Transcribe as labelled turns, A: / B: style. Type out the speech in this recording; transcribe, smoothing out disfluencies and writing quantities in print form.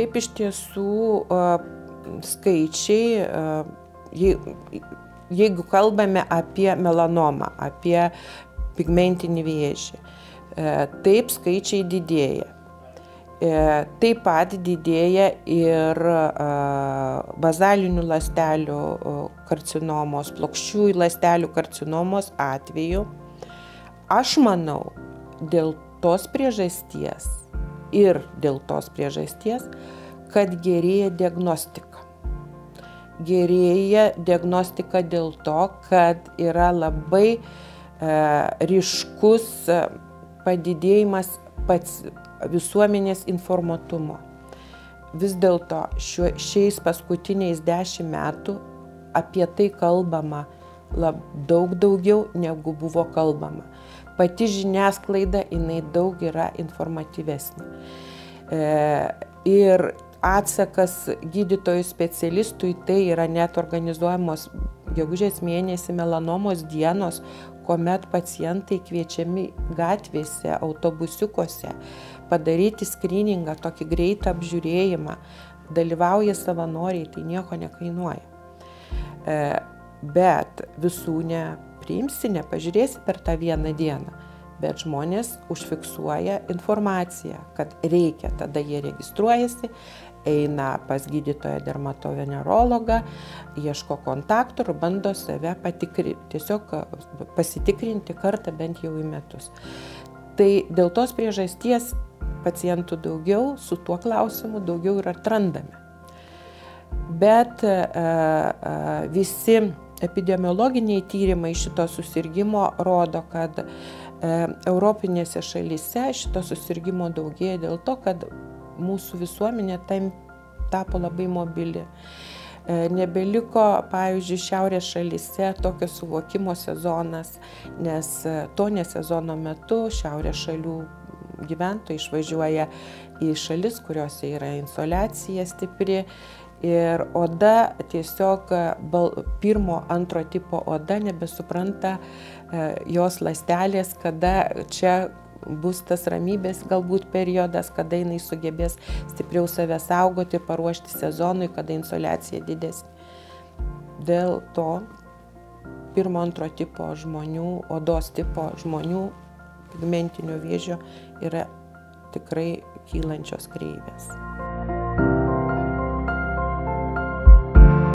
A: Taip iš tiesų skaičiai, jeigu kalbame apie melanomą, apie pigmentinį vėžį, taip skaičiai didėja. Taip pat didėja ir bazalinių ląstelių karcinomos, plokščiųjų ląstelių karcinomos atveju. Aš manau, dėl tos priežasties, kad gerėja diagnostika. Gerėja diagnostika dėl to, kad yra labai ryškus padidėjimas visuomenės informuotumo. Vis dėlto šiais paskutiniais 10 metų apie tai kalbama daug daugiau, negu buvo kalbama. Pati žiniasklaida, jinai daug yra informatyvesnė. Ir atsakas gydytojų specialistui tai yra net organizuojamos gegužės mėnesį melanomos dienos, kuomet pacientai kviečiami gatvėse, autobusiukuose padaryti skriningą, tokį greitą apžiūrėjimą. Dalyvauja savanoriai, tai nieko nekainuoja. Bet visų nepriimsi, nepažiūrėsi per tą vieną dieną. Bet žmonės užfiksuoja informaciją, kad reikia, tada jie registruojasi, eina pas gydytoją dermatovenerologą, ieško kontaktų ir bando save tiesiog pasitikrinti kartą bent jau į metus. Tai dėl tos priežasties pacientų daugiau, su tuo klausimu daugiau ir atrandame. Bet visi epidemiologiniai tyrimai šito susirgimo rodo, kad europinėse šalyse šito susirgimo daugėja dėl to, kad mūsų visuomenė tapo labai mobili. Nebeliko, pavyzdžiui, šiaurės šalyse tokio suvokimo sezonas, nes to nesezono metu šiaurės šalių gyventojai išvažiuoja į šalis, kuriuose yra insoliacija stipri ir oda tiesiog pirmo, antro tipo oda nebesupranta jos ląstelės, kada čia bus tas ramybės galbūt periodas, kada jinai sugebės stipriau save saugoti ir paruošti sezonui, kada insoliacija didesnė. Dėl to pirmo, antro tipo žmonių, odos tipo žmonių pigmentinio vėžio yra tikrai kylančios kreivės.